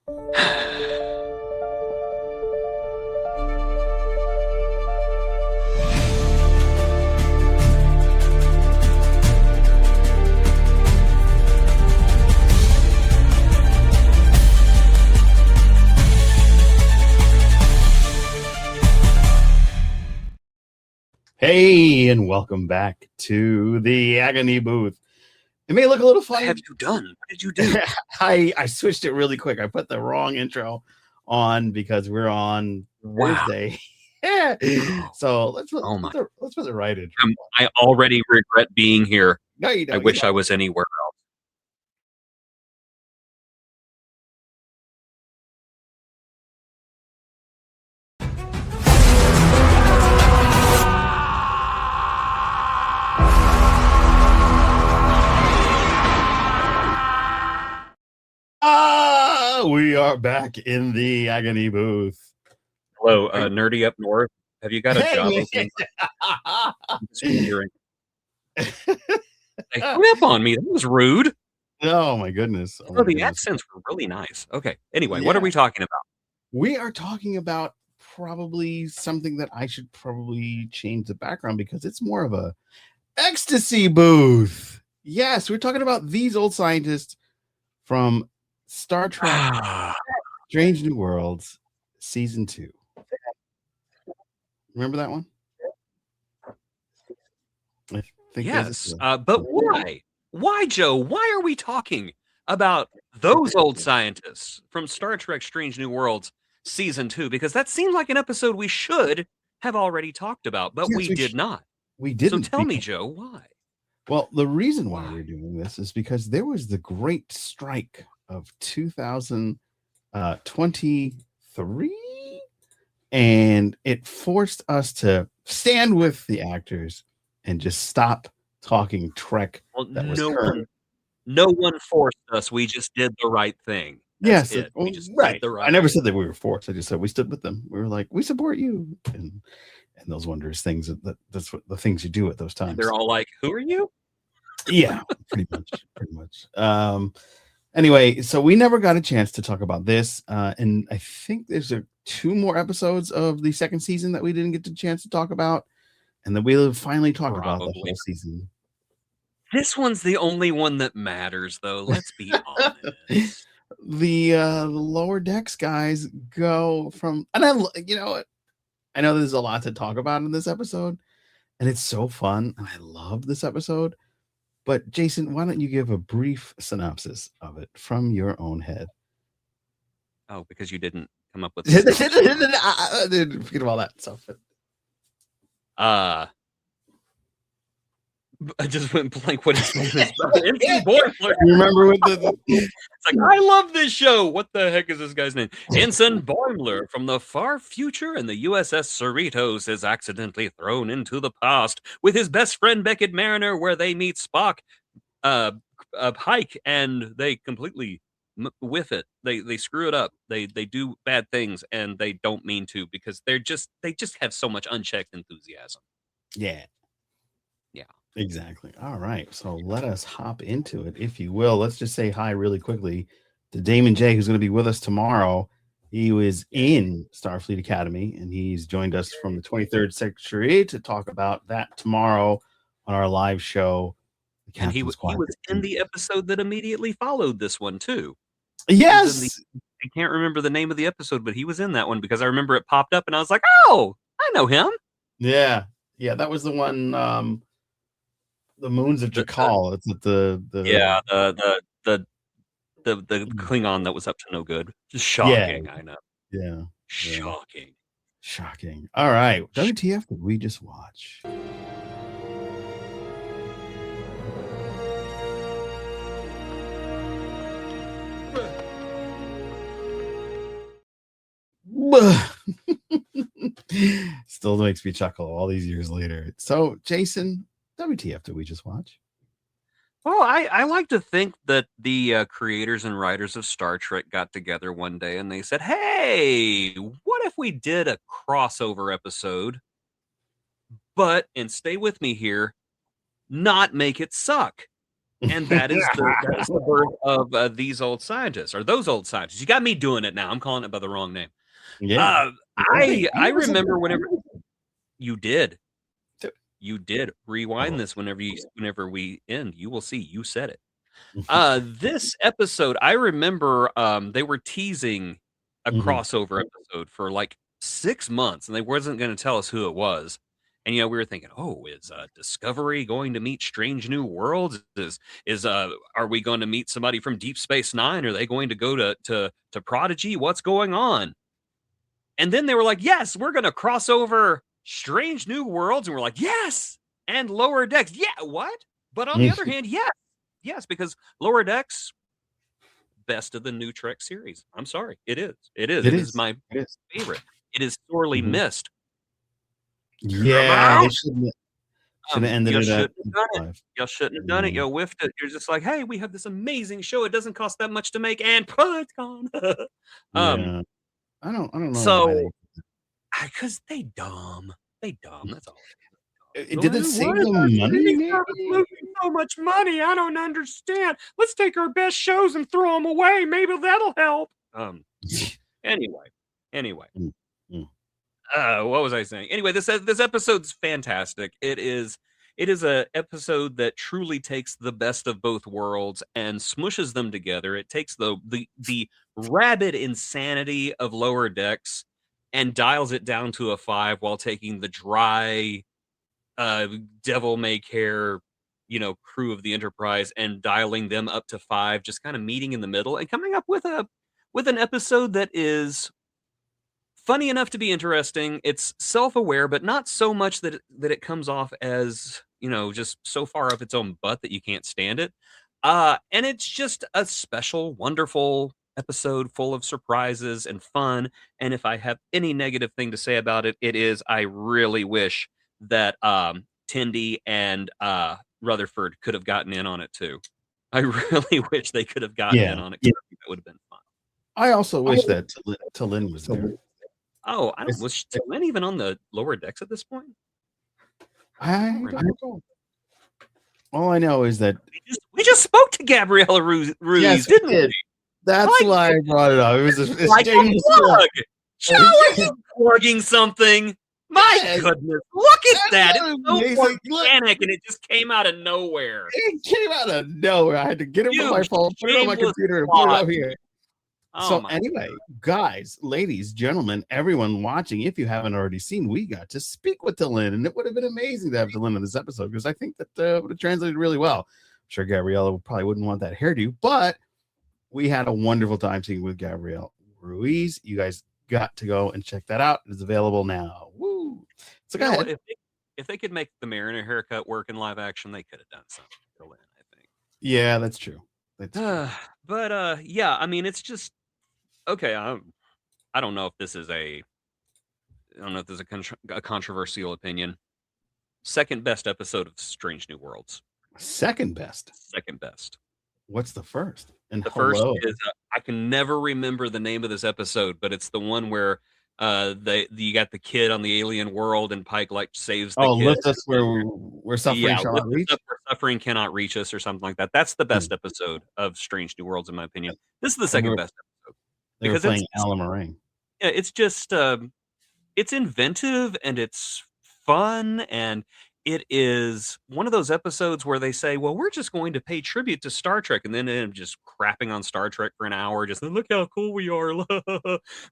Hey, and welcome back to the Agony Booth. It may look a little funny. What have you done? What did you do? I switched it really quick. I put the wrong intro on because we're on Thursday. So let's put the right intro. I already regret being here. No, you don't. I wish I was anywhere else. We are back in the Agony Booth. Hello, nerdy up north. Have you got a job opening? They hung up on me. That was rude. Oh my goodness. Oh, the accents were really nice. Okay. Anyway, what are we talking about? We are talking about probably something that I should probably change the background because it's more of a ecstasy booth. Yes, we're talking about These Old Scientists from Star Trek Strange New Worlds Season 2. Remember that one? I think yes, but why? Why, Joe? Why are we talking about those old scientists from Star Trek Strange New Worlds Season 2? Because that seemed like an episode we should have already talked about, but we did not. We didn't. So tell me, Joe, why? Well, the reason why we're doing this is because there was the great strike of 2023, and it forced us to stand with the actors and just stop talking Trek. Well, no one forced us. We just did the right thing. Yes, we just right. Did the right I never said that we were forced. I just said we stood with them. We were like, we support you, and those wondrous things. That's what the things you do at those times. They're all like, "Who are you?" Yeah, pretty much. Anyway, so we never got a chance to talk about this, and I think there's 2 more episodes of the second season that we didn't get the chance to talk about, and then we'll finally talk about the whole season. This one's the only one that matters, though. Let's be honest. The lower decks guys go from, and I know there's a lot to talk about in this episode, and it's so fun, and I love this episode. But Jason, why don't you give a brief synopsis of it from your own head? Oh, because you didn't come up with forget all that stuff. I just went blank. What is this? Boimler. Remember with the it's like, I love this show. What the heck is this guy's name? Ensign Boimler from the far future, and the USS Cerritos is accidentally thrown into the past with his best friend Beckett Mariner, where they meet Spock, Pike, and they completely whiff it. They screw it up. They do bad things, and they don't mean to because they just have so much unchecked enthusiasm. Yeah. Exactly. All right. So let us hop into it, if you will. Let's just say hi really quickly to Damon J, who's going to be with us tomorrow. He was in Starfleet Academy, and he's joined us from the 23rd Century to talk about that tomorrow on our live show. And he was in the episode that immediately followed this one, too. Yes. I can't remember the name of the episode, but he was in that one because I remember it popped up, and I was like, oh, I know him. Yeah. Yeah, that was the one... the Moons of Jakal. It's the Klingon that was up to no good. Just shocking. Yeah. I know. Yeah. Shocking. All right. WTF did we just watch? Still makes me chuckle all these years later. So, Jason, WTF did we just watch? Well, I like to think that the creators and writers of Star Trek got together one day and they said, hey, what if we did a crossover episode, but, and stay with me here, not make it suck? And that is the birth of These Old Scientists, or Those Old Scientists. You got me doing it now. I'm calling it by the wrong name. Yeah. I remember whenever you did. You did. Rewind this whenever we end. You will see. You said it. This episode, I remember they were teasing a crossover episode for like 6 months, and they wasn't going to tell us who it was. And we were thinking, oh, is Discovery going to meet Strange New Worlds? Are we going to meet somebody from Deep Space Nine? Are they going to go to Prodigy? What's going on? And then they were like, yes, we're going to cross over Strange New Worlds. And we're like, yes. And Lower Decks. Yeah, what? But on the other hand, yes, because Lower Decks, best of the new Trek series. I'm sorry. It is. It is my favorite. It is sorely missed. Yeah. They shouldn't have ended it at 5. Y'all shouldn't have done it. Y'all whiffed it. You're just like, hey, we have this amazing show. It doesn't cost that much to make, and it's gone. I don't know. So, because they dumb. That's all. Did it save them money? So much money. I don't understand. Let's take our best shows and throw them away. Maybe that'll help. Anyway. What was I saying? Anyway, this episode's fantastic. It is a episode that truly takes the best of both worlds and smushes them together. It takes the rabid insanity of Lower Decks and dials it down to a 5 while taking the dry devil-may-care crew of the Enterprise and dialing them up to 5, just kind of meeting in the middle and coming up with an episode that is funny enough to be interesting. It's self-aware, but not so much that it comes off as just so far up its own butt that you can't stand it. And it's just a special, wonderful episode full of surprises and fun. And if I have any negative thing to say about it, it is I really wish that Tendi and Rutherford could have gotten in on it too. I really wish they could have gotten in on it. That would have been fun. I also wish that T'Lyn was there. Oh, was T'Lyn even on the Lower Decks at this point? I don't know. All I know is that we just spoke to Gabriella Ruiz, didn't we? That's why I brought it up. It was a like a plug. Joe, are you plugging something? My goodness, look at that. It's so organic, and it just came out of nowhere. It came out of nowhere. I had to get it from my phone, put it on my computer, and put it up here. So anyway, guys, ladies, gentlemen, everyone watching, if you haven't already seen, we got to speak with T'Lyn, and it would have been amazing to have T'Lyn in this episode because I think that would have translated really well. I'm sure Gabriella probably wouldn't want that hairdo, but we had a wonderful time speaking with Gabrielle Ruiz. You guys got to go and check that out. It is available now. Woo! So go ahead. If they could make the Mariner haircut work in live action, they could have done something. T'Lyn, I think. Yeah, that's true. But yeah, I mean, it's just okay. I don't know if this is a controversial opinion. Second best episode of Strange New Worlds. Second best. What's the first? And the first is I can never remember the name of this episode, but it's the one where you got the kid on the alien world and Pike saves the kid. Lift us where suffering cannot reach. Where suffering cannot reach us, or something like that. That's the best episode of Strange New Worlds, in my opinion. This is the second best episode. They were playing Alan Moraine. Yeah, it's just it's inventive and it's fun, and it is one of those episodes where they say, well, we're just going to pay tribute to Star Trek, and then end up just crapping on Star Trek for an hour. Just look how cool we are.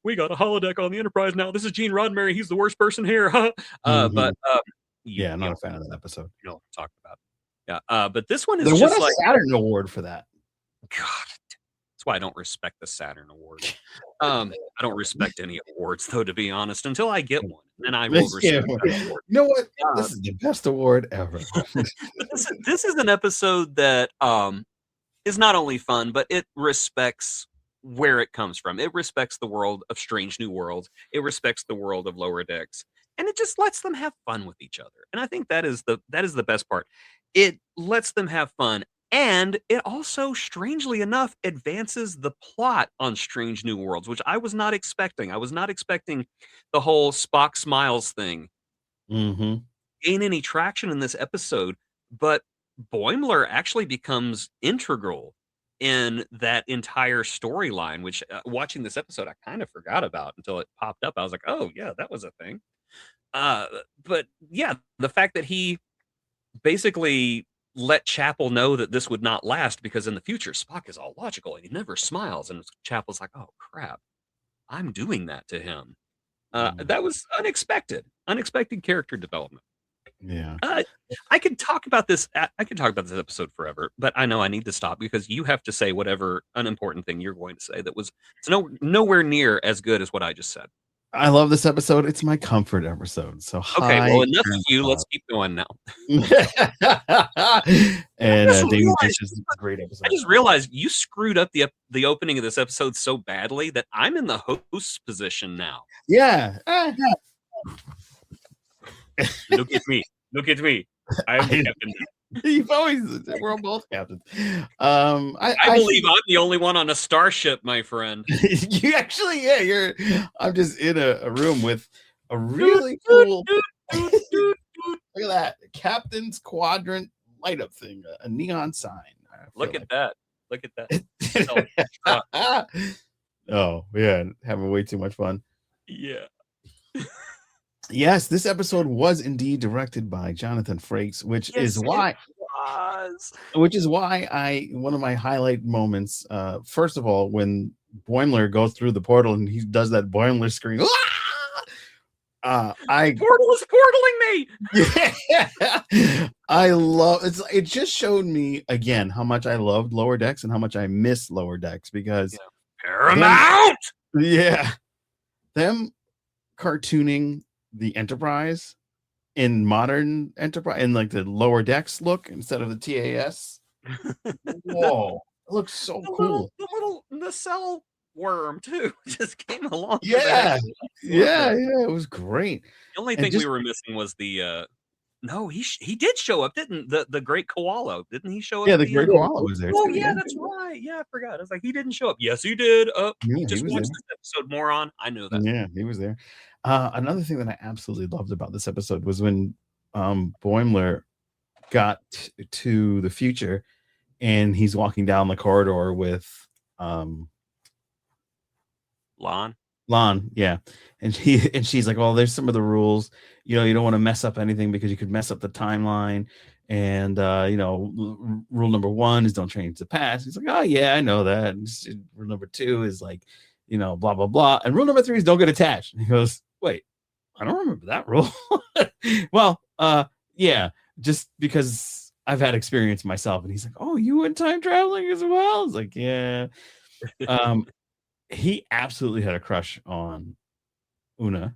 We got a holodeck on the Enterprise now. This is Gene Roddenberry. He's the worst person here. But not a fan of that episode. You know what I'm talking about. Yeah. But this one is there just won a Saturn Award for that. God. That's why I don't respect the Saturn Award. I don't respect any awards, though, to be honest, until I get one. Then I will respect that award. You know what? This is the best award ever. This is an episode that is not only fun, but it respects where it comes from. It respects the world of Strange New Worlds. It respects the world of Lower Decks, and it just lets them have fun with each other. And I think that is the best part. It lets them have fun. And it also, strangely enough, advances the plot on Strange New Worlds, which I was not expecting. I was not expecting the whole Spock smiles thing gain any traction in this episode. But Boimler actually becomes integral in that entire storyline, which watching this episode, I kind of forgot about until it popped up. I was like, oh, yeah, that was a thing. But yeah, the fact that he basically let Chapel know that this would not last because in the future, Spock is all logical and he never smiles. And Chapel's like, oh, crap, I'm doing that to him. That was unexpected character development. Yeah. I could talk about this. I could talk about this episode forever, but I know I need to stop because you have to say whatever unimportant thing you're going to say that was nowhere near as good as what I just said. I love this episode. It's my comfort episode. So okay, well, enough of you. Let's keep going now. And David Fish is a great episode. I just realized you screwed up the opening of this episode so badly that I'm in the host position now. Yeah. Look at me. Look at me. I'm the captain. We're both captains. I believe I'm the only one on a starship, my friend. You actually, yeah, I'm just in a room with a really cool. Look at that Captain's Quadrant light up thing, a neon sign. Look at that. Look at that. Oh yeah, having way too much fun. Yeah. Yes, this episode was indeed directed by Jonathan Frakes, which is why one of my highlight moments. First of all, when Boimler goes through the portal and he does that Boimler scream. Portal is portaling me. Yeah, I love it. It just showed me again how much I loved Lower Decks and how much I miss Lower Decks because Paramount. Them cartooning the Enterprise in modern Enterprise in like the Lower Decks look instead of the TAS. Whoa, it looks so cool. The little nacelle worm too just came along. Yeah, it was great. The only thing we were missing was the no, he did show up, didn't the great koala? Didn't he show up? Yeah, the great koala was there. Oh yeah, that's right. Yeah, I forgot. I was like, he didn't show up. Yes, he did. Just watch this episode, moron. I know that. Yeah, he was there. Another thing that I absolutely loved about this episode was when Boimler got to the future and he's walking down the corridor with Lon, yeah, and she's like, well, there's some of the rules, you don't want to mess up anything because you could mess up the timeline, and rule number 1 is don't change the past. He's like, oh yeah, I know that. And rule number 2 is like, blah blah blah, and rule number 3 is don't get attached. And he goes, wait, I don't remember that rule. Well, yeah, just because I've had experience myself. And he's like, oh, you went time traveling as well? I was like, yeah. He absolutely had a crush on Una.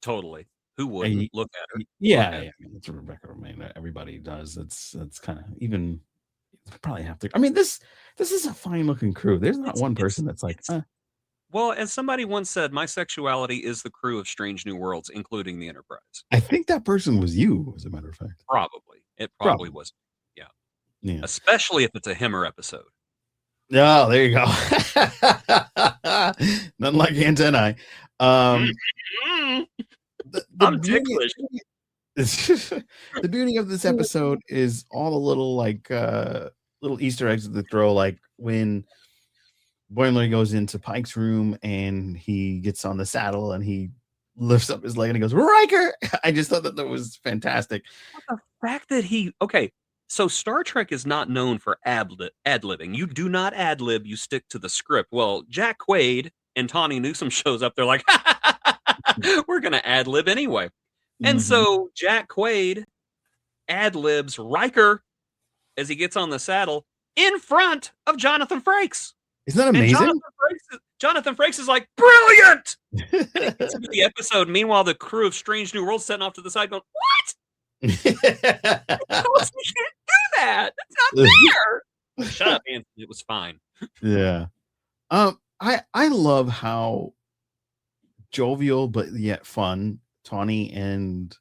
Totally. Who wouldn't look at her? Yeah, I mean, it's Rebecca Romaine. Everybody does. That's kind of even probably have to. I mean, this is a fine looking crew. There's not one person that's like. Well, as somebody once said, my sexuality is the crew of Strange New Worlds, including the Enterprise. I think that person was you, as a matter of fact. Probably. It probably was. Yeah. Especially if it's a Himmer episode. Oh, there you go. Nothing like antennae. I'm ticklish. The beauty of this episode is all the little little Easter eggs that they throw, like when Boimler goes into Pike's room and he gets on the saddle and he lifts up his leg and he goes, Riker. I just thought that was fantastic. The fact that so Star Trek is not known for ad-libbing. You do not ad-lib, you stick to the script. Well, Jack Quaid and Tawny Newsome shows up. They're like, we're going to ad-lib anyway. And so Jack Quaid ad-libs Riker as he gets on the saddle in front of Jonathan Frakes. Isn't that amazing? Jonathan Frakes is like, brilliant! The episode. Meanwhile, the crew of Strange New Worlds setting off to the side going, what? You can't do that. That's not fair. Shut up, Anthony. It was fine. Yeah. I love how jovial but yet fun Tawny and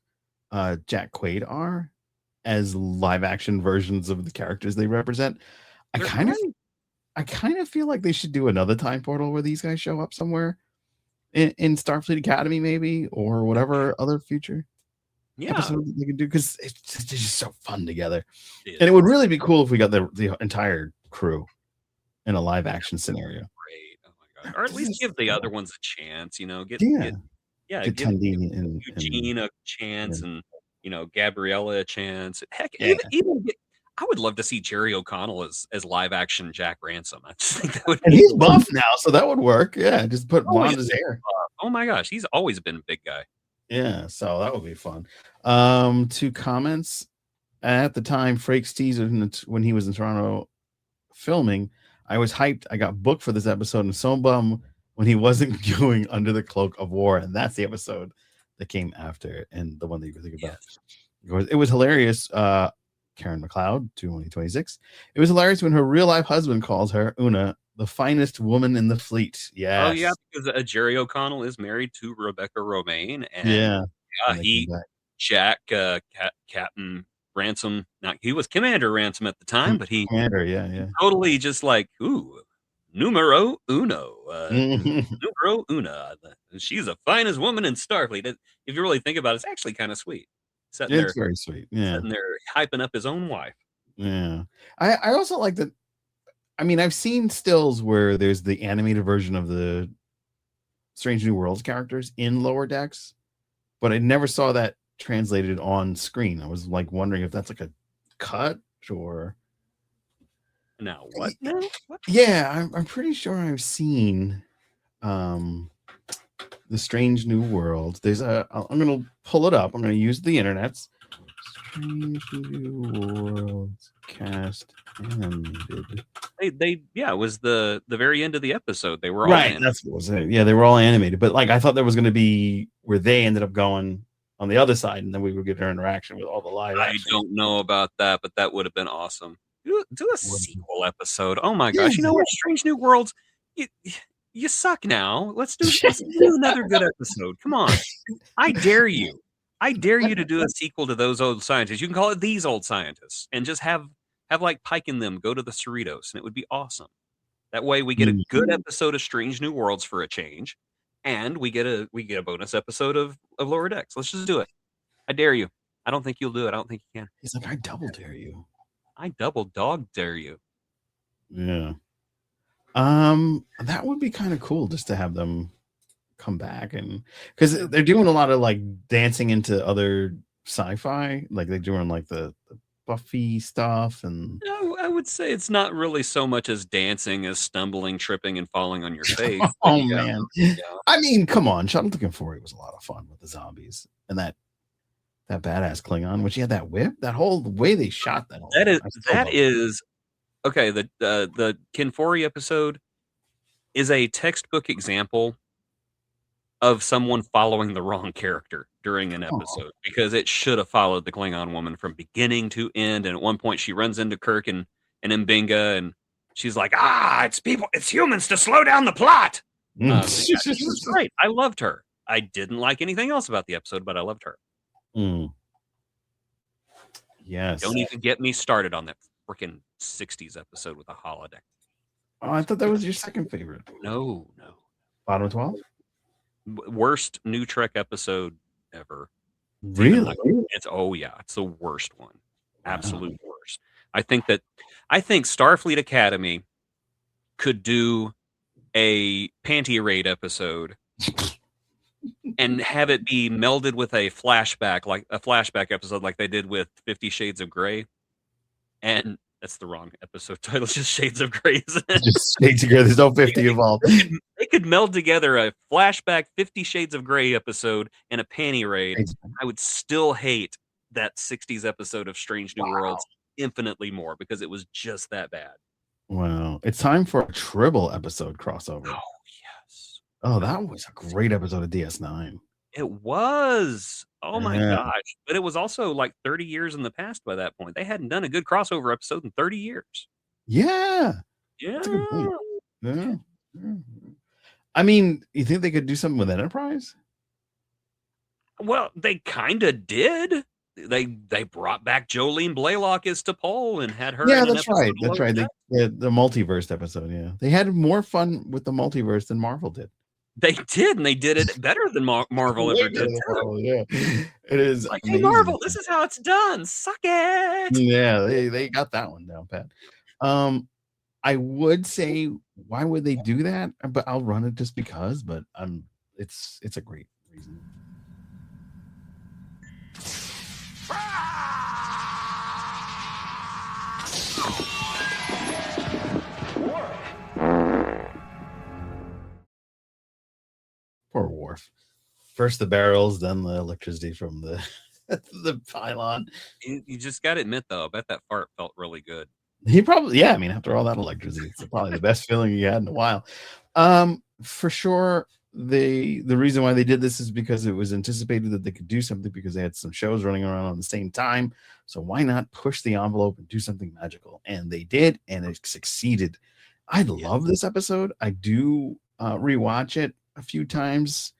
Jack Quaid are as live action versions of the characters they represent. I kind of feel like they should do another time portal where these guys show up somewhere in Starfleet Academy, maybe, or whatever other future. episode that they could do, because it's just so fun together. It And it would is really be cool if we got the entire crew in a live action scenario. great. Oh my god! Or at least give the other ones a chance. You know, Yeah. give Tundee and Eugene a chance, yeah. and Gabriella a chance. Heck, Yeah. I would love to see Jerry O'Connell as live action Jack Ransom. I just think that would And be he's buff now, so that would work. Yeah, just put Oh, blonde his hair. Oh my gosh, he's always been a big guy. Yeah, so that would be fun. 2 comments. At the time, Frakes teased when he was in Toronto filming, I was hyped. I got booked for this episode, and so bummed when he wasn't going Under the Cloak of War. And that's the episode that came after, and the one that you were thinking about. It was hilarious. Karen McLeod, 2026. It was hilarious when her real life husband calls her, Una, the finest woman in the fleet. Yes. Oh yeah, because Jerry O'Connell is married to Rebecca Romaine, and Jack Captain Ransom. Now he was Commander Ransom at the time, but he totally just like numero uno, numero una. She's the finest woman in Starfleet. If you really think about it, it's actually kind of sweet. It's very sweet. Yeah, sitting there hyping up his own wife. Yeah, I also like that. I mean, I've seen stills where there's the animated version of the Strange New Worlds characters in Lower Decks, but I never saw that translated on screen. I was like wondering if that's like a cut or. Now what? No. What? Yeah, I'm pretty sure I've seen the Strange New World. I'm gonna pull it up. I'm gonna use the internet's Strange New Worlds cast animated. It was the very end of the episode. They were all right. That's what was it. Yeah, they were all animated. But like I thought there was gonna be where they ended up going on the other side, and then we would get our interaction with all the live action. I don't know about that, but that would have been awesome. Do a sequel episode. Oh my gosh! You know what? Strange New Worlds. You suck now. Let's do another good episode. Come on. I dare you. I dare you to do a sequel to Those Old Scientists. You can call it These Old Scientists, and just have like Pike and them go to the Cerritos, and it would be awesome. That way we get a good episode of Strange New Worlds for a change, and we get a bonus episode of Lower Decks. Let's just do it. I dare you. I don't think you'll do it. I don't think you can. He's like, I double dare you. I double dog dare you. Yeah. That would be kind of cool just to have them come back, and because they're doing a lot of like dancing into other sci-fi, like they're doing like the Buffy stuff, and no, I would say it's not really so much as dancing as stumbling, tripping, and falling on your face. Man. I mean, come on, Shuttle to Confority was a lot of fun with the zombies and that badass Klingon, which he had that whip, that whole way they shot that. That is okay. The Kinfori episode is a textbook example of someone following the wrong character during an episode, because it should have followed the Klingon woman from beginning to end. And at one point she runs into Kirk and M'Benga, and she's like, it's humans to slow down the plot. She was great. I loved her. I didn't like anything else about the episode, but I loved her. Yes. Don't even get me started on that freaking 60s episode with a holodeck. Oh, I thought that was your second favorite. No. Bottom of 12? Worst New Trek episode ever. Really? It's the worst one. Absolute worst. I think Starfleet Academy could do a panty raid episode and have it be melded with a flashback episode like they did with 50 Shades of Grey. And that's the wrong episode title. It's just Shades of Grey, isn't it? Just Shades of Grey. There's no 50 involved. They could meld together a flashback 50 Shades of Grey episode and a panty raid. I would still hate that 60s episode of Strange New Worlds infinitely more, because it was just that bad. Wow. It's time for a Tribble episode crossover. Oh, yes. Oh, that was a great episode of DS9. It was. Oh my gosh. But it was also like 30 years in the past by that point. They hadn't done a good crossover episode in 30 years. Yeah. Yeah. I mean, you think they could do something with Enterprise? Well, they kind of did. They brought back Jolene Blaylock as T'Pol and had her. Yeah, that's right. That's right. The multiverse episode. Yeah, they had more fun with the multiverse than Marvel did. They did, and they did it better than Marvel ever did too. Yeah, it is Like, hey, amazing. Marvel, this is how it's done. Suck it. Yeah, they got that one down pat. I would say, why would they do that? But I'll run it just because. But it's a great reason. Poor Worf. First the barrels, then the electricity from the the pylon. You just got to admit, though, I bet that fart felt really good. He probably, yeah. I mean, after all that electricity, it's probably the best feeling he had in a while. For sure. The reason why they did this is because it was anticipated that they could do something because they had some shows running around on the same time. So why not push the envelope and do something magical? And they did, and it succeeded. I love this episode. I do rewatch it a few times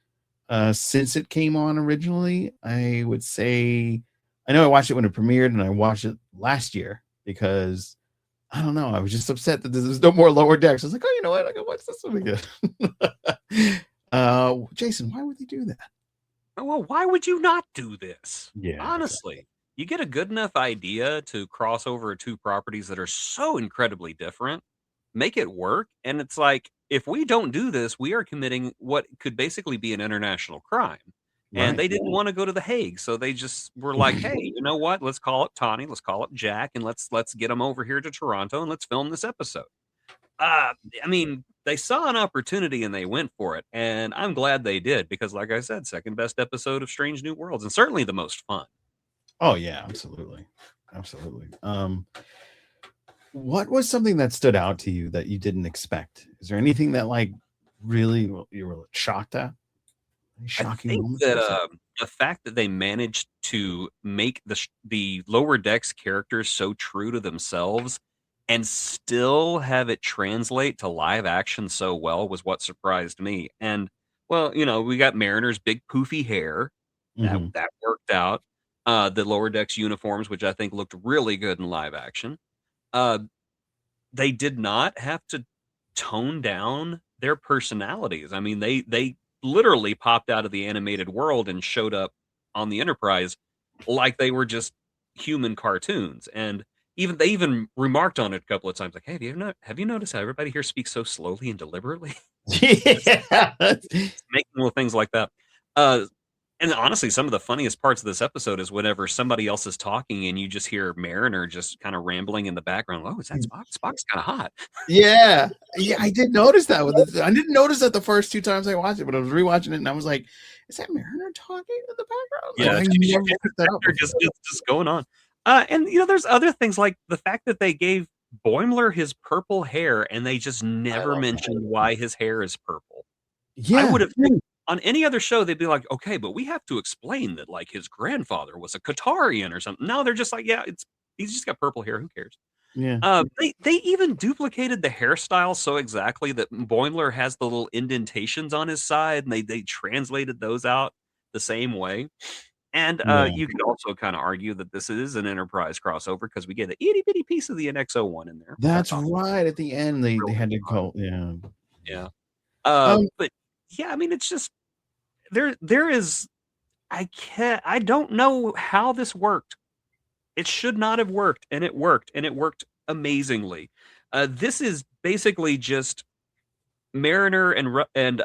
since it came on originally. I would say, I know I watched it when it premiered, and I watched it last year because I don't know, I was just upset that there's no more Lower Decks. I was like, oh, you know what? I can watch this one again. Jason, why would they do that? Well, why would you not do this? Yeah, honestly, exactly. You get a good enough idea to cross over two properties that are so incredibly different, make it work, and it's like, if we don't do this, we are committing what could basically be an international crime. And they didn't want to go to The Hague, so they just were like, hey, you know what? Let's call it Tawny, let's call it Jack, and let's get them over here to Toronto, and let's film this episode. I mean, they saw an opportunity, and they went for it, and I'm glad they did, because like I said, second best episode of Strange New Worlds, and certainly the most fun. Oh, yeah, absolutely. Absolutely. What was something that stood out to you that you didn't expect? Is there anything that, like, really you were shocked at? Shocking. I think that the fact that they managed to make the Lower Decks characters so true to themselves and still have it translate to live action so well was what surprised me. And, well, you know, we got Mariner's big poofy hair. That worked out. The Lower Decks uniforms, which I think looked really good in live action. They did not have to tone down their personalities. I mean, they literally popped out of the animated world and showed up on the Enterprise like they were just human cartoons. And they even remarked on it a couple of times, like, hey, have you noticed how everybody here speaks so slowly and deliberately? Yeah. Making little things like that. And honestly, some of the funniest parts of this episode is whenever somebody else is talking and you just hear Mariner just kind of rambling in the background. Oh, is that Spock? Spock's kind of hot. Yeah, I did notice that. I didn't notice that the first two times I watched it, but I was rewatching it and I was like, is that Mariner talking in the background? Yeah, just going on. And, you know, there's other things like the fact that they gave Boimler his purple hair and they just never mentioned why his hair is purple. Yeah. I would have... On any other show, they'd be like, okay, but we have to explain that, like, his grandfather was a Qatarian or something. No, they're just like, yeah, he's just got purple hair. Who cares? Yeah. They even duplicated the hairstyle so exactly that Boimler has the little indentations on his side, and they translated those out the same way. And you could also kind of argue that this is an Enterprise crossover because we get an itty bitty piece of the NX-01 in there. That's right. At the end, they had to go. Yeah. Yeah. But yeah, I mean, it's just there is, I don't know how this worked. It should not have worked, and it worked amazingly. This is basically just Mariner and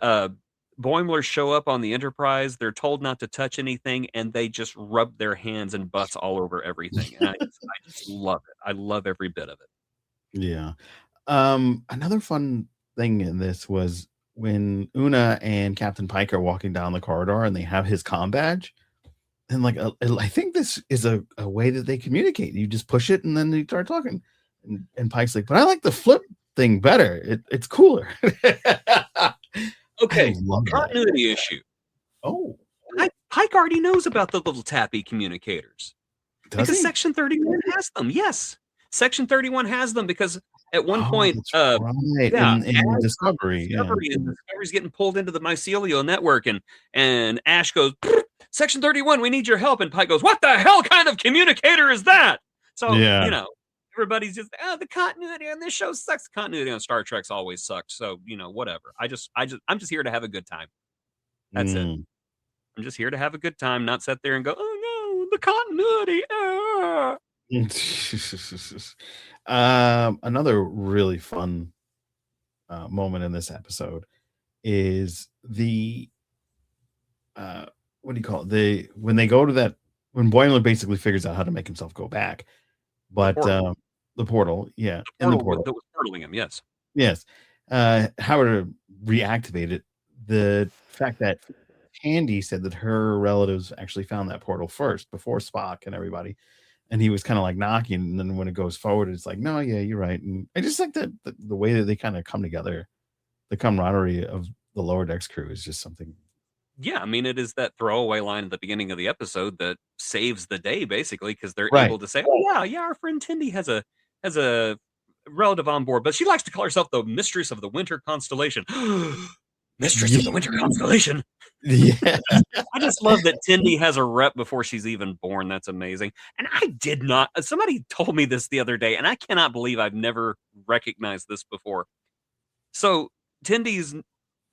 Boimler show up on the Enterprise. They're told not to touch anything, and they just rub their hands and butts all over everything. And I just love it. I love every bit of it. Yeah. Another fun thing in this was when Una and Captain Pike are walking down the corridor and they have his comm badge. And like, I think this is a way that they communicate. You just push it and then you start talking. And Pike's like, but I like the flip thing better. It's cooler. Okay, continuity issue. Oh. Pike already knows about the little tappy communicators. Because Section 31 has them. Yes. Section 31 has them because at one point, in Discovery. Discovery's getting pulled into the mycelial network, and Ash goes, Section 31, we need your help. And Pike goes, what the hell kind of communicator is that? So, you know, everybody's just the continuity on this show sucks. Continuity on Star Trek's always sucked. So whatever. I'm just here to have a good time. That's it. I'm just here to have a good time, not sit there and go, oh no, the continuity. Another really fun moment in this episode is the what do you call it? When they go to that, when Boimler basically figures out how to make himself go back, but the portal, yeah, the portal that was portaling him, yes, how to reactivate it. The fact that Tandy said that her relatives actually found that portal first before Spock and everybody, and he was kind of like knocking, and then when it goes forward, it's like, no, yeah, you're right. And I just like that the way that they kind of come together, the camaraderie of the Lower Decks crew is just something. Yeah, I mean, it is that throwaway line at the beginning of the episode that saves the day, basically, because they're able to say, "Oh yeah, our friend Tindy has a relative on board, but she likes to call herself the mistress of the winter constellation." Mistress of the winter constellation. Yeah, I just love that Tindy has a rep before she's even born. That's amazing. And I did not. Somebody told me this the other day, and I cannot believe I've never recognized this before. So Tindy's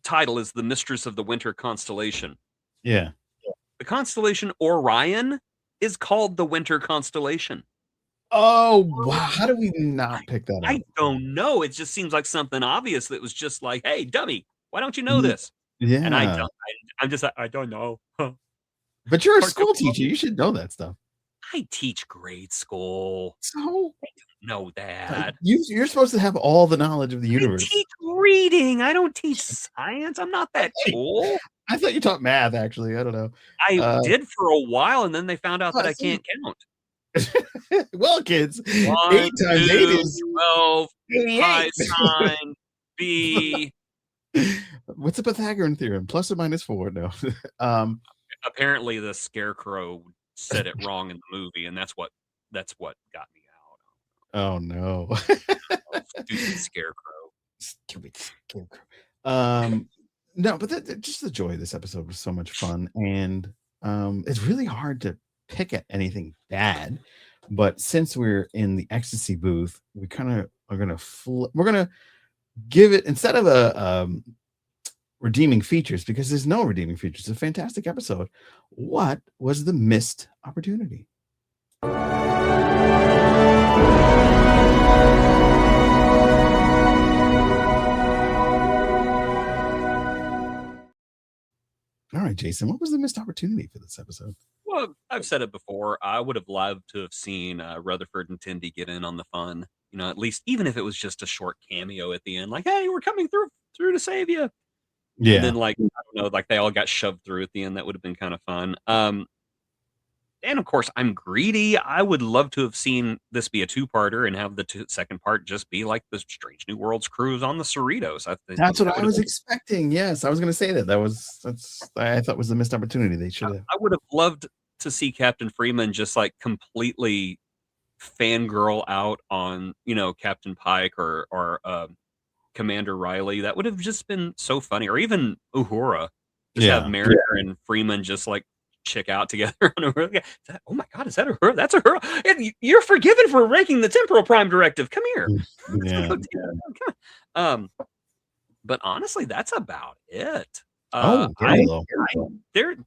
title is the mistress of the winter constellation. Yeah. The constellation Orion is called the winter constellation. Oh wow! How do we not pick that up? I don't know. It just seems like something obvious that was just like, hey, dummy, why don't you know this? Yeah. And I don't. I'm just like, I don't know. But you're a school teacher. You should know that stuff. I teach grade school. So I don't know that. You're supposed to have all the knowledge of the universe. I teach reading. I don't teach science. I'm not that cool. I thought you taught math, actually. I don't know. I did for a while, and then they found out that I can't count. Well, kids, 1, 8 times 8 is 12. Pi sine b. What's the Pythagorean theorem? Plus or minus 4? No. Apparently, the Scarecrow said it wrong in the movie, and that's what got me out. Oh no! Stupid Scarecrow. Stupid Scarecrow. No, but just the joy of this episode was so much fun, and it's really hard to pick at anything bad. But since we're in the ecstasy booth, we kind of are gonna we're gonna give it, instead of a redeeming features, because there's no redeeming features. It's a fantastic episode. What was the missed opportunity? All right, Jason, what was the missed opportunity for this episode? Well, I've said it before. I would have loved to have seen Rutherford and Tindy get in on the fun. You know, at least even if it was just a short cameo at the end, like, hey, we're coming through to save you. Yeah. And then, like, I don't know, like they all got shoved through at the end. That would have been kind of fun. And of course, I'm greedy. I would love to have seen this be a two-parter and have the second part just be like the Strange New Worlds cruise on the Cerritos. That's what I was expecting. Yes, I was going to say that. I thought was the missed opportunity. They should have. I would have loved to see Captain Freeman just like completely fangirl out on, Captain Pike or Commander Riley. That would have just been so funny. Or even Uhura. Just have Mariner and Freeman just like chick out together on Uhura. Oh my God, is that Uhura? That's Uhura. You're forgiven for breaking the temporal prime directive. Come here. Yeah. But honestly, that's about it.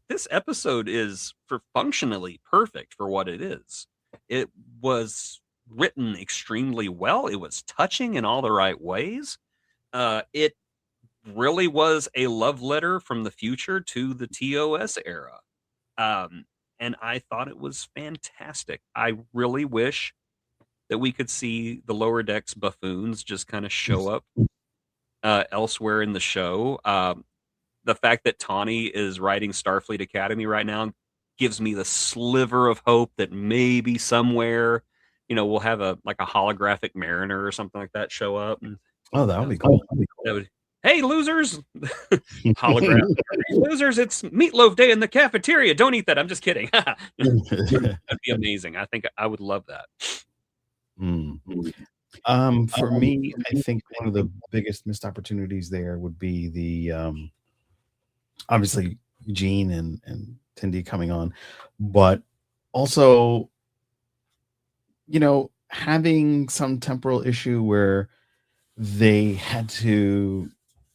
This episode is functionally perfect for what it is. It was written extremely well. It was touching in all the right ways. It really was a love letter from the future to the TOS era. And I thought it was fantastic. I really wish that we could see the Lower Decks buffoons just kind of show up elsewhere in the show. The fact that Tawny is writing Starfleet Academy right now gives me the sliver of hope that maybe somewhere, we'll have a holographic Mariner or something like that show up. And, that would be cool. Hey, losers! Hologram. Hey, losers, it's Meatloaf Day in the cafeteria. Don't eat that. I'm just kidding. That'd be amazing. I think I would love that. For me, I think one of the biggest missed opportunities there would be the obviously Gene and Tindy coming on, but also, having some temporal issue where they had to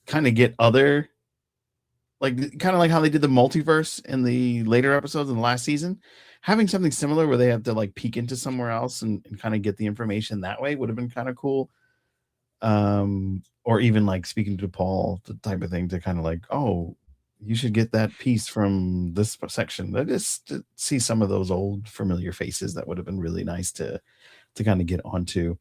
kind of get other, like kind of like how they did the multiverse in the later episodes in the last season, having something similar where they have to like peek into somewhere else and kind of get the information that way would have been kind of cool. Or even like speaking to Paul, the type of thing to kind of like, oh, you should get that piece from this section. I just to see some of those old familiar faces. That would have been really nice to kind of get onto.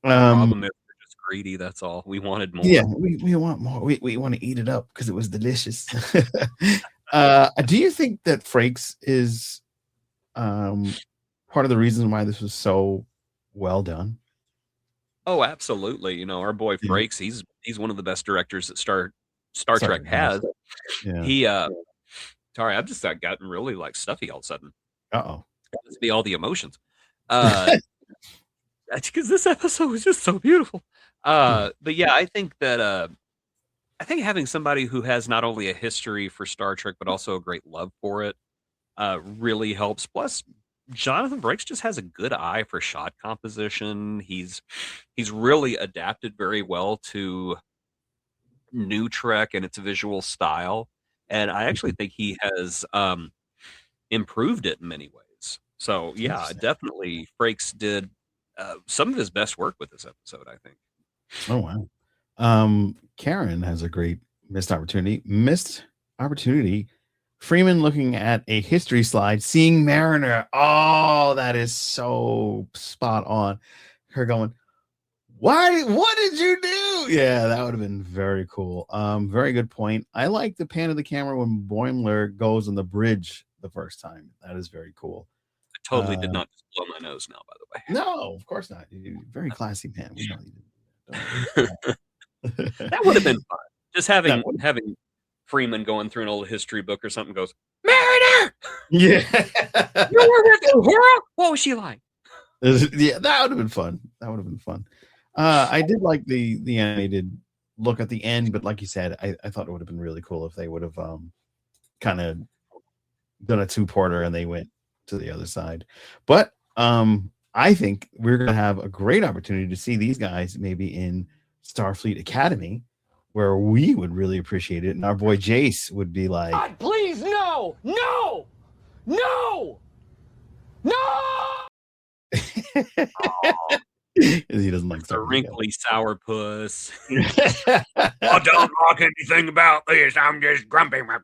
Problem is we're just greedy. That's all. We wanted more. Yeah, we want more. We want to eat it up because it was delicious. Do you think that Frakes is part of the reason why this was so well done? Oh, absolutely. You know, our boy Yeah. Frakes, he's one of the best directors that Star Trek has. Yeah. He sorry, I've just gotten really like stuffy all of a sudden. Uh-oh. It must be all the emotions. Because this episode was just so beautiful. But yeah, I think that I think having somebody who has not only a history for Star Trek but also a great love for it really helps. Plus, Jonathan Frakes just has a good eye for shot composition. He's really adapted very well to new Trek and its visual style, and I actually think he has improved it in many ways. So yeah, definitely Frakes did some of his best work with this episode, I think. Oh wow. Karen has a great missed opportunity. Freeman looking at a history slide, seeing Mariner. Oh, that is so spot on. Her going, what did you do? Yeah, that would have been very cool. Very good point. I like the pan of the camera when Boimler goes on the bridge the first time. That is very cool. I totally did not just blow my nose now, by the way. No, of course not. You're very classy, man. We know you did. That would have been fun. Just having Freeman going through an old history book or something goes, Mariner! Yeah. You were with Uhura? What was she like? Yeah, that would have been fun. I did like the animated look at the end, but like you said, I thought it would have been really cool if they would have kind of done a two-parter and they went to the other side. But I think we're gonna have a great opportunity to see these guys maybe in Starfleet Academy, where we would really appreciate it, and our boy Jace would be like, God, please, no! No! No! No! he doesn't like the wrinkly sourpuss. I don't like anything about this. I'm just grumpy. And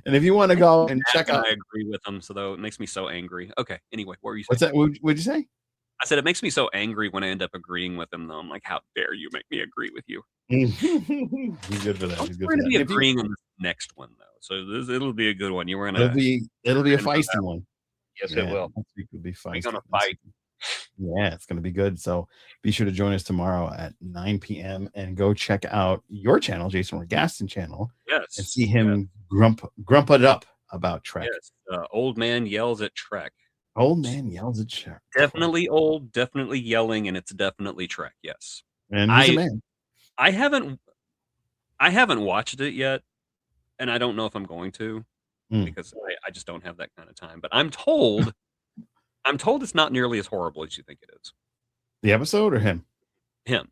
if you want to go and check out, I agree with him, so though it makes me so angry. Okay, anyway, what were you saying? What's that? What'd you say? I said it makes me so angry when I end up agreeing with him, though. I'm like, how dare you make me agree with you? He's good for that. He's good We're for going to that. be agreeing on the next one, though. So it'll be a good one. It'll be a feisty one. Yes, it will. Next week will be feisty. We're going to fight. Yeah, it's going to be good. So be sure to join us tomorrow at 9 p.m. and go check out your channel, Jason Regaston channel. Yes. And see him grump it up about Trek. Yes. Old man yells at Trek. Old man yells at Trek. Definitely old, definitely yelling, and it's definitely Trek. Yes. And he's a man. I haven't watched it yet, and I don't know if I'm going to because I just don't have that kind of time. But I'm told it's not nearly as horrible as you think it is. The episode or him? Him.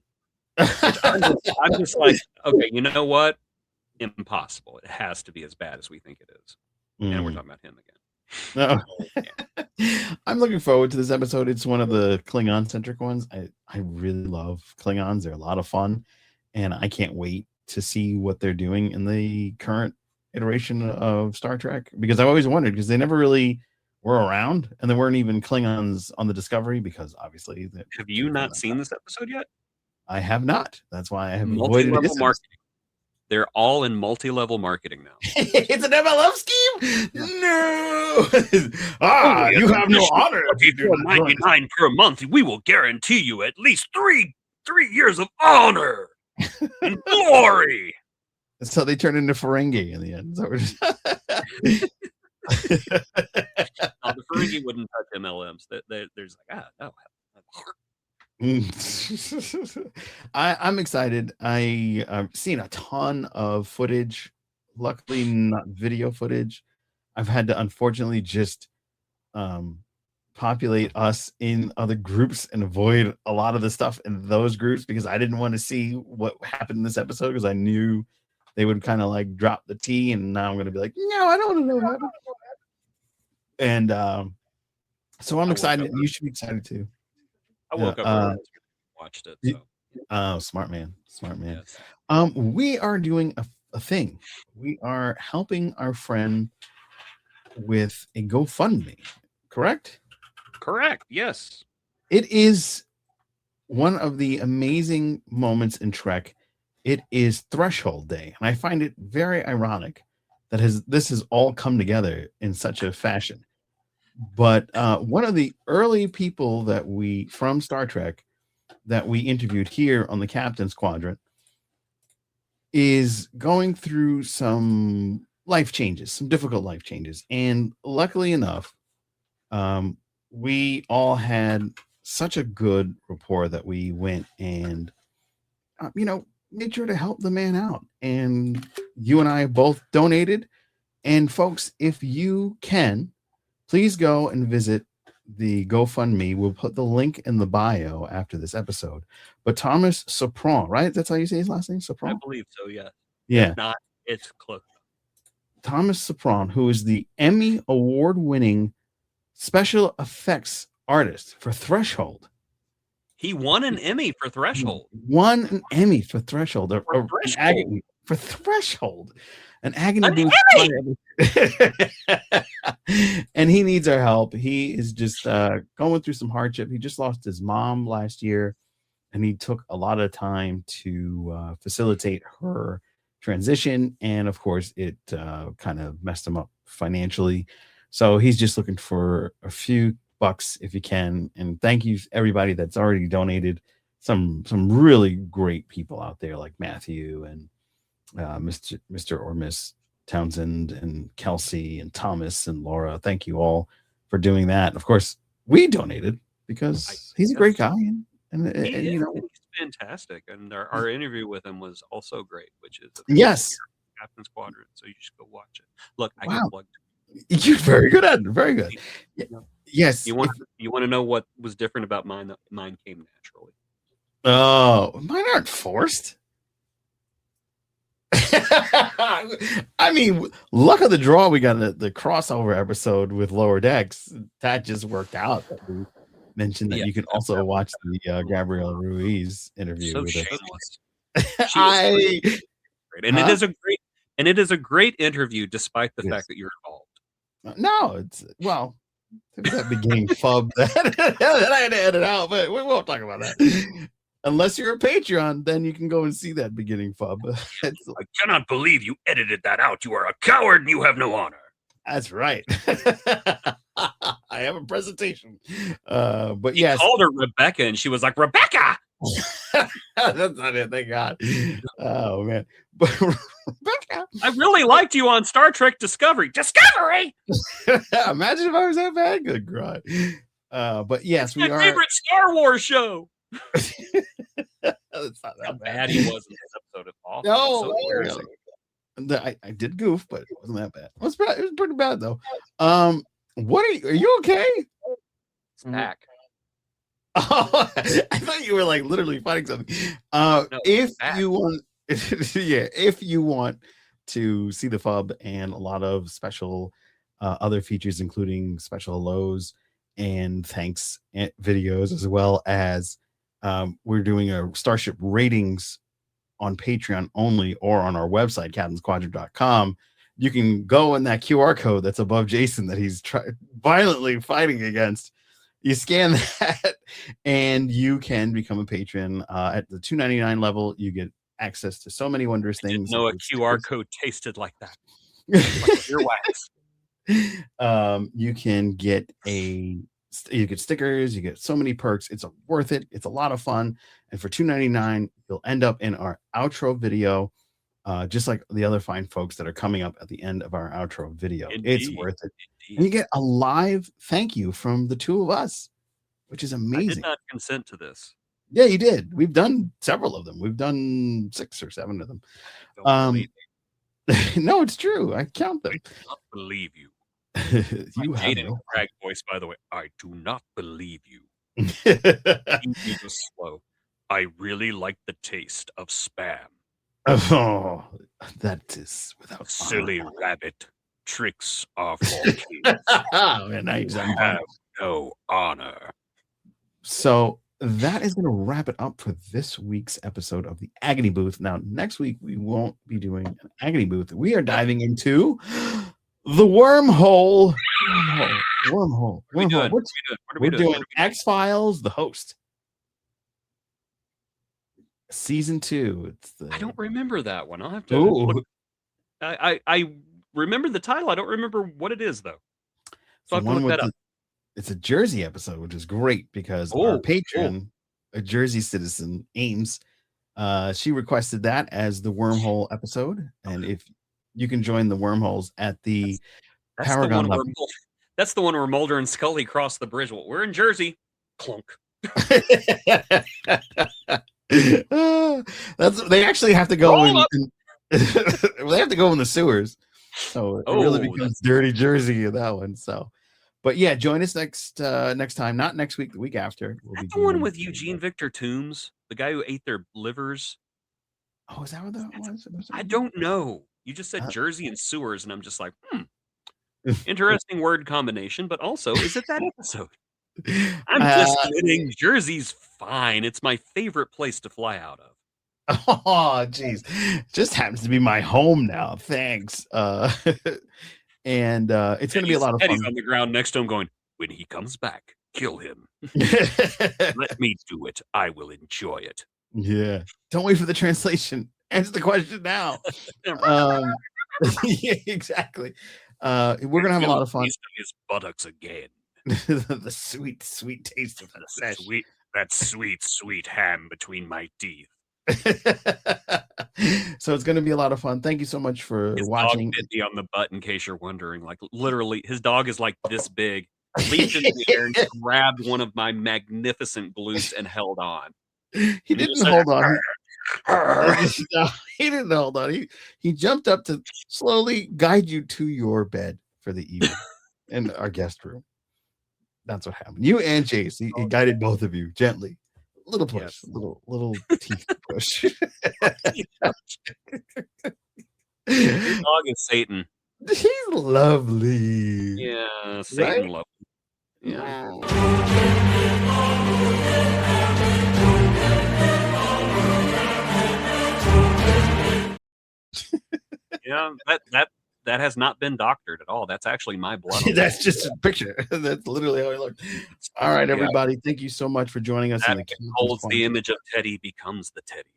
I'm just like, okay, you know what? Impossible. It has to be as bad as we think it is. And we're talking about him again. No. I'm looking forward to this episode. It's one of the Klingon centric ones. I really love Klingons. They're a lot of fun, and I can't wait to see what they're doing in the current iteration of Star Trek, because I've always wondered, because they never really were around, and there weren't even Klingons on the Discovery, because obviously have you not seen this episode yet? I have not. That's why I have avoided it. Marketing. They're all in multi-level marketing now. It's an MLM scheme? No. You have no honor. $99 per month. We will guarantee you at least three years of honor and glory. So they turn into Ferengi in the end. So the Ferengi wouldn't touch MLMs. There's like, no. I'm excited. I've seen a ton of footage, luckily not video footage. I've had to unfortunately just populate us in other groups and avoid a lot of the stuff in those groups because I didn't want to see what happened in this episode because I knew they would kind of like drop the T, and now I'm going to be like, no, I don't want to know what happened. And so I'm excited. You should be excited too. I woke up early and watched it. So. Oh, smart man. Yes. We are doing a thing. We are helping our friend with a GoFundMe, correct? Correct. Yes. It is one of the amazing moments in Trek. It is Threshold Day, and I find it very ironic that this has all come together in such a fashion. But one of the early people that from Star Trek that we interviewed here on the Captain's Quadrant is going through some life changes, some difficult life changes. And luckily enough, we all had such a good rapport that we went and, made sure to help the man out. And you and I both donated. And folks, if you can, please go and visit the GoFundMe. We'll put the link in the bio after this episode. But Thomas Sopron, right? That's how you say his last name? Sopron? I believe so, yeah. Yeah. If not, it's close. Thomas Sopron, who is the Emmy award-winning special effects artist for Threshold. He won an Emmy for Threshold. Won an Emmy for Threshold. For Threshold. An agony boost. And he needs our help. He is just going through some hardship. He just lost his mom last year, and he took a lot of time to facilitate her transition. And of course, it kind of messed him up financially. So he's just looking for a few bucks if you can. And thank you everybody that's already donated. Some really great people out there like Matthew and Mr. or Miss Townsend and Kelsey and Thomas and Laura. Thank you all for doing that. Of course, we donated because he's a great guy, and he's fantastic. And our interview with him was also great, which is Captain's Quadrant. So you should go watch it. Look, I can plug. You're very good at it. Very good. Yes. You want to know what was different about mine? Mine came naturally. Oh, mine aren't forced. I mean, luck of the draw, we got the crossover episode with Lower Decks. That just worked out. We mentioned that you can also watch the Gabrielle Ruiz interview. So with shameless. It is a great interview, despite the fact that you're involved. No, it's that beginning fub that I had to edit out, but we won't talk about that. Unless you're a Patreon, then you can go and see that beginning fub. I cannot believe you edited that out. You are a coward and you have no honor. That's right. I have a presentation. But yes. He called her Rebecca, and she was like, Rebecca! That's not it, thank God. Oh, man. But Rebecca! I really liked you on Star Trek Discovery. Discovery! Imagine if I was that bad. Good God. But yes, my favorite Star Wars show. It's not that bad he was in this episode at all. No, I did goof, but it wasn't that bad. It was pretty bad though. What are you okay? It's back. Oh, I thought you were like literally fighting something. If you want to see the FUB and a lot of special other features, including special hellos and thanks videos, as well as we're doing a Starship ratings on Patreon only or on our website, captainsquadrant.com. You can go in that QR code that's above Jason that he's violently fighting against. You scan that and you can become a patron. At the $2.99 level, you get access to so many wondrous things. No, a QR code tasted like that. Like earwax. You can get you get stickers, you get so many perks. It's worth it. It's a lot of fun. And for $2.99, you'll end up in our outro video, just like the other fine folks that are coming up at the end of our outro video. Indeed. It's worth it. Indeed. And you get a live thank you from the two of us, which is amazing. I did not consent to this. Yeah, you did. We've done several of them. We've done 6 or 7 of them. No, it's true. I count them. I don't believe you. You have Jaden no. Craig voice, by the way. I do not believe you. You go slow. I really like the taste of spam. Oh, that is without Silly honor. rabbit. Tricks are for kids. Man, now you sound fun. Have no honor. So that is going to wrap it up for this week's episode of the Agony Booth. Now, next week we won't be doing an Agony Booth. We are diving into the wormhole. Wormhole. What are we doing? We're doing X-Files, The Host. Season 2. I don't remember that one. I'll have to look. I remember the title. I don't remember what it is, though. So I have to look that up. It's a Jersey episode, which is great because our patron, a Jersey citizen, Ames, she requested that as the wormhole episode. And if you can join the wormholes at the Paragon level. That's the one where Mulder and Scully cross the bridge. Well, we're in Jersey. Clunk. They actually have to go they have to go in the sewers. So it really becomes Dirty Jersey in that one. So, but yeah, join us next time, not next week, the week after. We'll be the one with Eugene Victor Toombs, the guy who ate their livers. Oh, is that what that was? I don't know. You just said Jersey and sewers, and I'm just like, interesting word combination, but also, is it that episode? I'm just kidding. Jersey's fine. It's my favorite place to fly out of. Oh, geez. Just happens to be my home now. Thanks. And it's going to be a lot of fun. Eddie's on the ground next to him going, when he comes back, kill him. Let me do it. I will enjoy it. Yeah. Don't wait for the translation. Answer the question now. Yeah, exactly. We're going to have a lot of fun. His buttocks again. The sweet, sweet taste of that flesh. That sweet, sweet ham between my teeth. So it's going to be a lot of fun. Thank you so much for watching. Dog bit me on the butt, in case you're wondering. Like, literally, his dog is like this big. Leaped in the air and grabbed one of my magnificent glutes and held on. He didn't hold on. No, he didn't hold on. He jumped up to slowly guide you to your bed for the evening in our guest room. That's what happened. You and Chase. He guided both of you gently. Little push, yes. little teeth push. Your dog is Satan. He's lovely. Yeah, Satan, right? Lovely. Yeah. Yeah, that has not been doctored at all. That's actually my blood. That's just a picture. That's literally how I look. All right, everybody. Thank you so much for joining us. That holds the image of Teddy becomes the Teddy.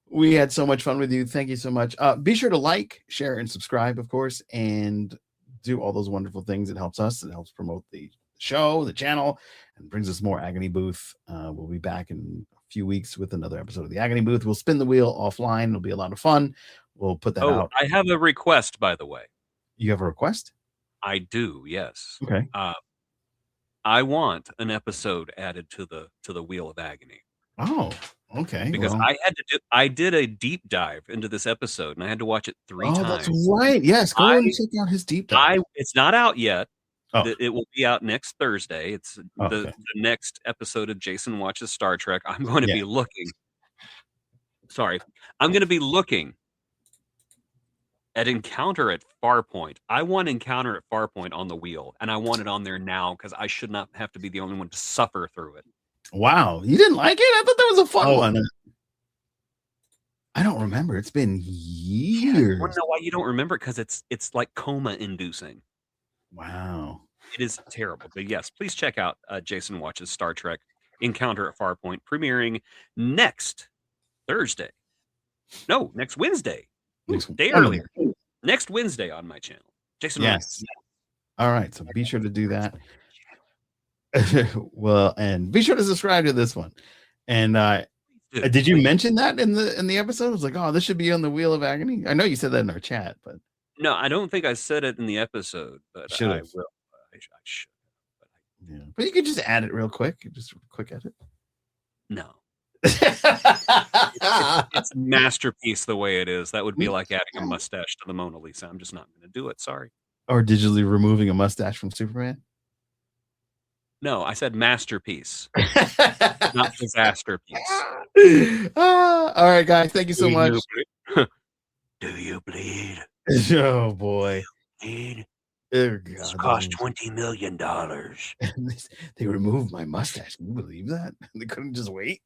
We had so much fun with you. Thank you so much. Be sure to like, share, and subscribe, of course, and do all those wonderful things. It helps us. It helps promote the show, the channel, and brings us more Agony Booth. We'll be back in a few weeks with another episode of the Agony Booth. We'll spin the wheel offline. It'll be a lot of fun. We'll put that out. I have a request, by the way. You have a request? I do, yes. Okay. I want an episode added to the Wheel of Agony. Oh, okay. Because I did a deep dive into this episode, and I had to watch it 3 times. That's right. Yes, go ahead and check out his deep dive. It's not out yet. Oh. It will be out next Thursday. It's the next episode of Jason Watches Star Trek. I'm going to be looking. Sorry. I'm going to be looking at Encounter at Farpoint. I want Encounter at Farpoint on the wheel, and I want it on there now because I should not have to be the only one to suffer through it. Wow. You didn't like it? I thought that was a fun one. I don't remember. It's been years. I want to know why you don't remember, because it's like coma inducing. Wow. It is terrible. But yes, please check out Jason Watches Star Trek Encounter at Farpoint, premiering next Thursday. No, next Wednesday. Day earlier. Next Wednesday on my channel. Jason. Yes. All right. So be sure to do that. Well, and be sure to subscribe to this one. And did you mention that in the episode? I was like, oh, this should be on the Wheel of Agony. I know you said that in our chat, but no, I don't think I said it in the episode, but I will. I should. But you could just add it real quick. Just a quick edit. No. It's masterpiece the way it is. That would be like adding a mustache to the Mona Lisa. I'm just not going to do it. Sorry. Or digitally removing a mustache from Superman. No, I said masterpiece, not disaster piece. All right, guys. Thank you so much. Do you bleed? Oh boy. Bleed? Oh, This God, cost $20 million. they removed my mustache. Can you believe that? They couldn't just wait.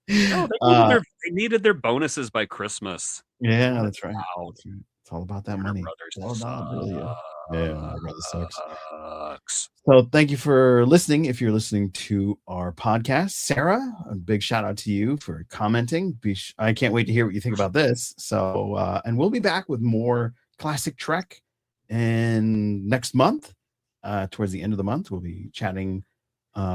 No, they needed their bonuses by Christmas. Yeah, that's right. Wow. It's all about that money. Brothers It's all about it, yeah, my brother sucks. sucks. So thank you for listening. If you're listening to our podcast, Sarah, a big shout out to you for commenting. I can't wait to hear what you think about this. So, and we'll be back with more classic Trek. And next month, towards the end of the month, we'll be chatting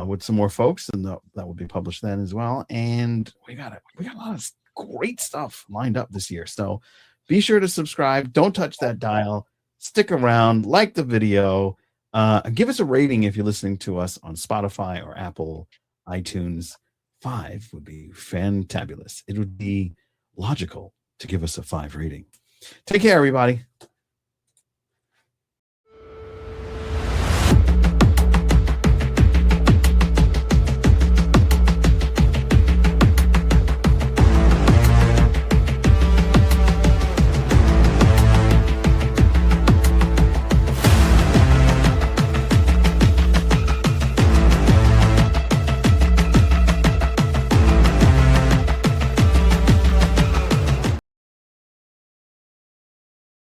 with some more folks, and that will be published then as well. And we got a lot of great stuff lined up this year. So be sure to subscribe. Don't touch that dial. Stick around. Like the video. Give us a rating if you're listening to us on Spotify or Apple iTunes. 5 would be fantabulous. It would be logical to give us a 5 rating. Take care, everybody.